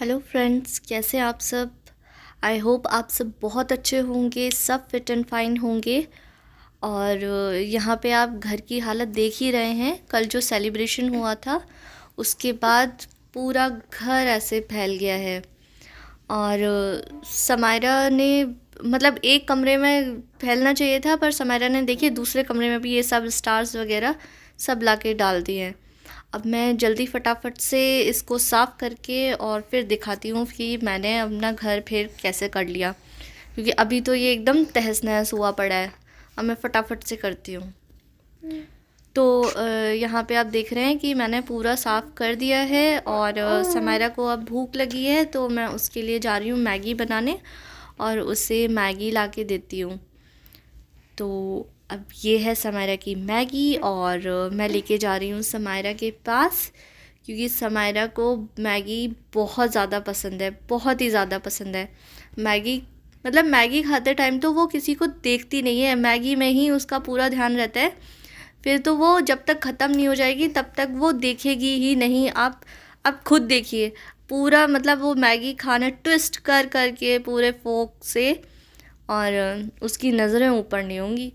Hello friends, कैसे आप सब। आई होप आप सब बहुत अच्छे होंगे, सब फिट एंड फाइन होंगे। और यहाँ पे आप घर की हालत देख ही रहे हैं। कल जो सेलिब्रेशन हुआ था उसके बाद पूरा घर ऐसे फैल गया है। और समायरा ने मतलब एक कमरे में फैलना चाहिए था, पर समायरा ने देखिए दूसरे कमरे में भी ये सब स्टार्स वगैरह सब लाके डाल दिए हैं। अब मैं जल्दी फटाफट से इसको साफ़ करके और फिर दिखाती हूँ कि मैंने अपना घर फिर कैसे कर लिया, क्योंकि अभी तो ये एकदम तहस नहस हुआ पड़ा है। अब मैं फटाफट से करती हूँ। तो यहाँ पे आप देख रहे हैं कि मैंने पूरा साफ़ कर दिया है। और समायरा को अब भूख लगी है तो मैं उसके लिए जा रही हूँ मैगी बनाने और उसे मैगी ला के देती हूँ। तो अब ये है समायरा की मैगी और मैं लेके जा रही हूँ समायरा के पास, क्योंकि समायरा को मैगी बहुत ज़्यादा पसंद है, बहुत ही ज़्यादा पसंद है मैगी। मतलब मैगी खाते टाइम तो वो किसी को देखती नहीं है, मैगी में ही उसका पूरा ध्यान रहता है। फिर तो वो जब तक ख़त्म नहीं हो जाएगी तब तक वो देखेगी ही नहीं। आप खुद देखिए, पूरा मतलब वो मैगी खाना ट्विस्ट कर कर के पूरे फोक से, और उसकी नज़रें ऊपर नहीं होंगी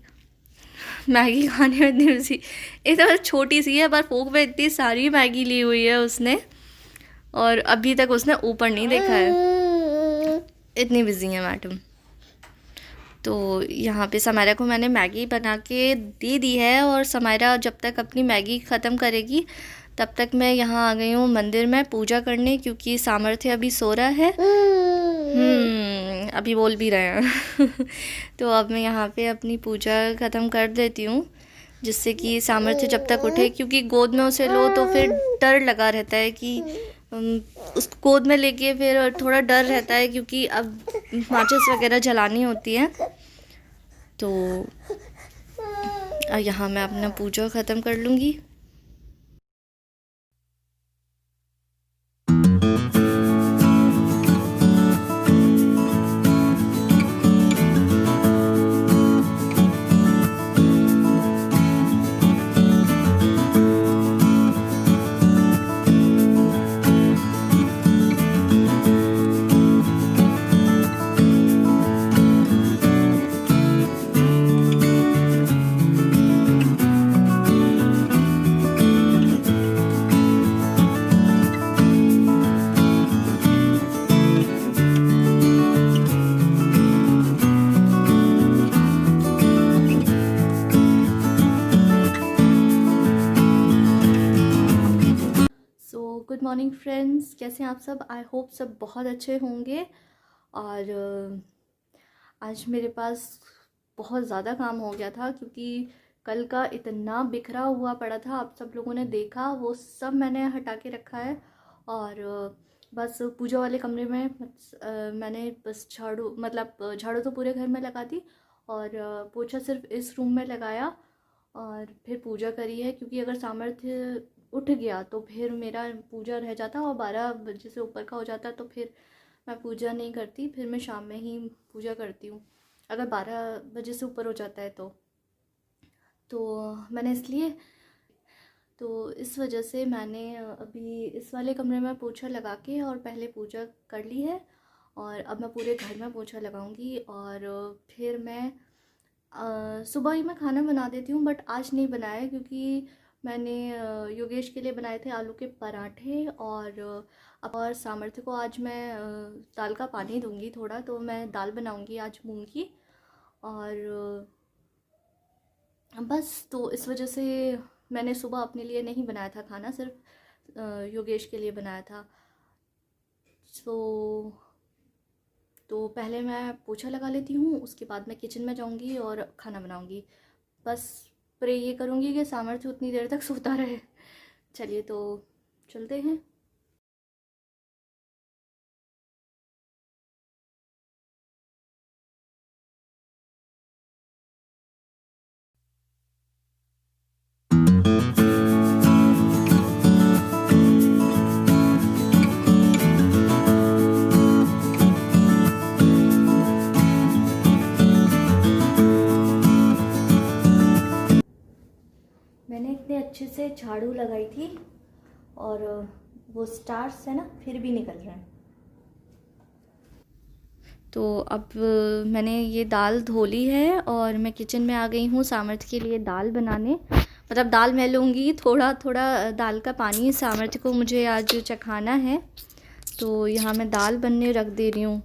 मैगी खाने में। इतनी बिजी, एक तो छोटी सी है पर फोक में इतनी सारी मैगी ली हुई है उसने, और अभी तक उसने ऊपर नहीं देखा है, इतनी बिजी है मैडम। तो यहाँ पे समायरा को मैंने मैगी बना के दे दी है, और समायरा जब तक अपनी मैगी ख़त्म करेगी तब तक मैं यहाँ आ गई हूँ मंदिर में पूजा करने, क्योंकि सामर्थ्य अभी सो रहा है। अभी बोल भी रहे हैं तो अब मैं यहाँ पे अपनी पूजा ख़त्म कर देती हूँ, जिससे कि सामर्थ्य जब तक उठे, क्योंकि गोद में उसे लो तो फिर डर लगा रहता है कि उस गोद में लेके फिर थोड़ा डर रहता है, क्योंकि अब माचिस वगैरह जलानी होती है। तो यहाँ मैं अपना पूजा ख़त्म कर लूँगी। गुड मॉर्निंग फ्रेंड्स, कैसे हैं आप सब। आई होप सब बहुत अच्छे होंगे। और आज मेरे पास बहुत ज़्यादा काम हो गया था, क्योंकि कल का इतना बिखरा हुआ पड़ा था, आप सब लोगों ने देखा, वो सब मैंने हटा के रखा है। और बस पूजा वाले कमरे में मैंने बस झाड़ू, मतलब झाड़ू तो पूरे घर में लगा दी, और पोछा सिर्फ इस रूम में लगाया और फिर पूजा करी है। क्योंकि अगर सामर्थ्य उठ गया तो फिर मेरा पूजा रह जाता, और 12 बजे से ऊपर का हो जाता तो फिर मैं पूजा नहीं करती, फिर मैं शाम में ही पूजा करती हूँ, अगर 12 बजे से ऊपर हो जाता है तो मैंने इसलिए, तो इस वजह से मैंने अभी इस वाले कमरे में पोछा लगा के और पहले पूजा कर ली है। और अब मैं पूरे घर में पोछा लगाऊंगी, और फिर मैं सुबह ही मैं खाना बना देती हूँ, बट आज नहीं बनाया, क्योंकि मैंने योगेश के लिए बनाए थे आलू के पराठे। और सामर्थ्य को आज मैं दाल का पानी दूंगी थोड़ा, तो मैं दाल बनाऊंगी आज मूंग की। और बस तो इस वजह से मैंने सुबह अपने लिए नहीं बनाया था खाना, सिर्फ योगेश के लिए बनाया था। तो पहले मैं पोछा लगा लेती हूँ, उसके बाद मैं किचन में जाऊँगी और खाना बनाऊँगी। बस प्रे ये करूँगी कि सामर्थ्य उतनी देर तक सोता रहे। चलिए तो चलते हैं। मैंने इतने अच्छे से झाड़ू लगाई थी, और वो स्टार्स है ना फिर भी निकल रहे हैं। तो अब मैंने ये दाल धो ली है और मैं किचन में आ गई हूँ सामर्थ्य के लिए दाल बनाने। मतलब दाल मैं लूँगी, थोड़ा थोड़ा दाल का पानी सामर्थ्य को मुझे आज चखाना है। तो यहाँ मैं दाल बनने रख दे रही हूँ,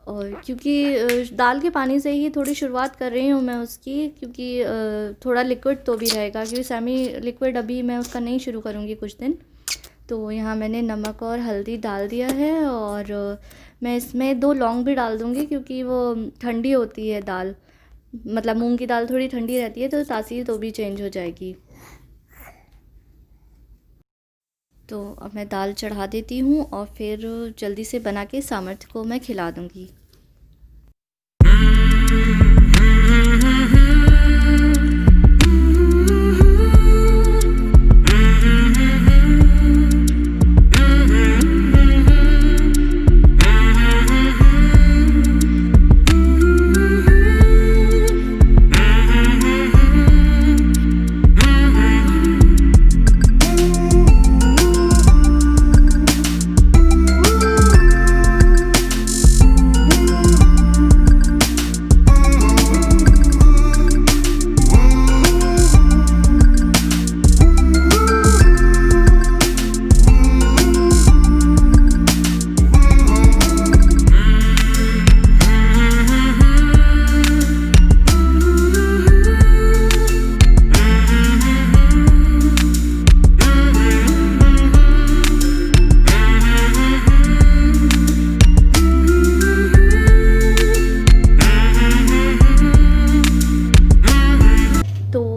और क्योंकि दाल के पानी से ही थोड़ी शुरुआत कर रही हूँ मैं उसकी, क्योंकि थोड़ा लिक्विड तो भी रहेगा, क्योंकि सेमी लिक्विड अभी मैं उसका नहीं शुरू करूँगी कुछ दिन। तो यहाँ मैंने नमक और हल्दी डाल दिया है, और मैं इसमें 2 लौंग भी डाल दूँगी, क्योंकि वो ठंडी होती है दाल, मतलब मूंग की दाल थोड़ी ठंडी रहती है, तो तासीर तो भी चेंज हो जाएगी। तो अब मैं दाल चढ़ा देती हूँ और फिर जल्दी से बना के सामर्थ्य को मैं खिला दूँगी।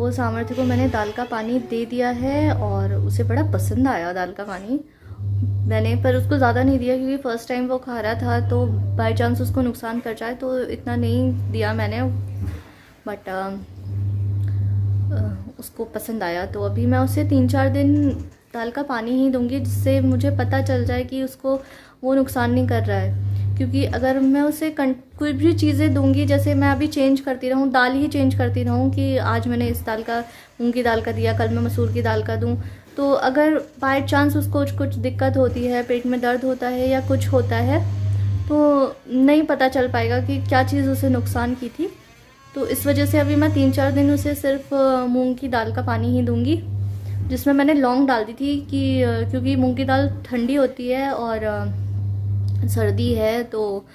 सामर्थ्य को मैंने दाल का पानी दे दिया है और उसे बड़ा पसंद आया दाल का पानी। मैंने पर उसको ज़्यादा नहीं दिया, क्योंकि फ़र्स्ट टाइम वो खा रहा था, तो बाय चांस उसको नुकसान कर जाए, तो इतना नहीं दिया मैंने। बट उसको पसंद आया, तो अभी मैं उसे 3-4 दिन दाल का पानी ही दूंगी, जिससे मुझे पता चल जाए कि उसको वो नुकसान नहीं कर रहा है। क्योंकि अगर मैं उसे कोई भी चीज़ें दूंगी, जैसे मैं अभी चेंज करती रहूँ, दाल ही चेंज करती रहूँ कि आज मैंने इस दाल का मूंग की दाल का दिया, कल मैं मसूर की दाल का दूँ, तो अगर बाय चांस उसको कुछ दिक्कत होती है, पेट में दर्द होता है या कुछ होता है, तो नहीं पता चल पाएगा कि क्या चीज़ उसे नुकसान की थी। तो इस वजह से अभी मैं 3-4 दिन उसे सिर्फ मूंग की दाल का पानी ही दूंगी, जिसमें मैंने लौंग डाल दी थी कि क्योंकि मूंग की दाल ठंडी होती है और सर्दी है, तो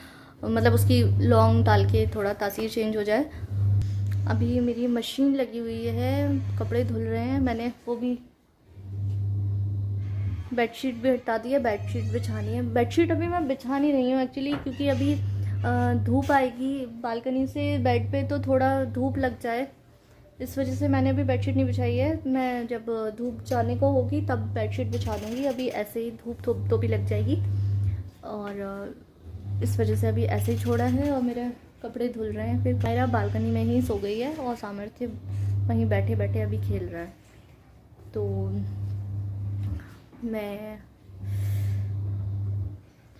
मतलब उसकी लौंग डाल के थोड़ा तासीर चेंज हो जाए। अभी मेरी मशीन लगी हुई है, कपड़े धुल रहे हैं, मैंने वो भी बेडशीट भी हटा दी है, बेडशीट बिछानी है। बेडशीट अभी मैं बिछा नहीं रही हूँ एक्चुअली, क्योंकि अभी धूप आएगी बालकनी से बेड पे, तो थोड़ा धूप लग जाए, इस वजह से मैंने अभी बेडशीट नहीं बिछाई है। मैं जब धूप जाने को होगी तब बेडशीट बिछा दूँगी, अभी ऐसे ही धूप तो भी लग जाएगी, और इस वजह से अभी ऐसे ही छोड़ा है। और मेरे कपड़े धुल रहे हैं, फिर मेरा बालकनी में ही सो गई है और सामर्थ्य वहीं बैठे बैठे अभी खेल रहा है। तो मैं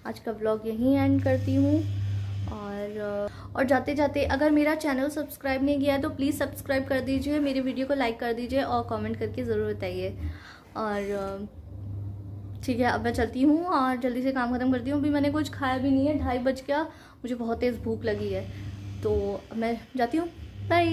आज का व्लॉग यहीं एंड करती हूँ, और जाते जाते अगर मेरा चैनल सब्सक्राइब नहीं किया है तो प्लीज़ सब्सक्राइब कर दीजिए, मेरी वीडियो को लाइक कर दीजिए और कमेंट करके ज़रूर बताइए। और ठीक है, अब मैं चलती हूँ और जल्दी से काम ख़त्म करती हूँ। अभी मैंने कुछ खाया भी नहीं है, 2:30 बज गया, मुझे बहुत तेज़ भूख लगी है, तो मैं जाती हूँ। बाय।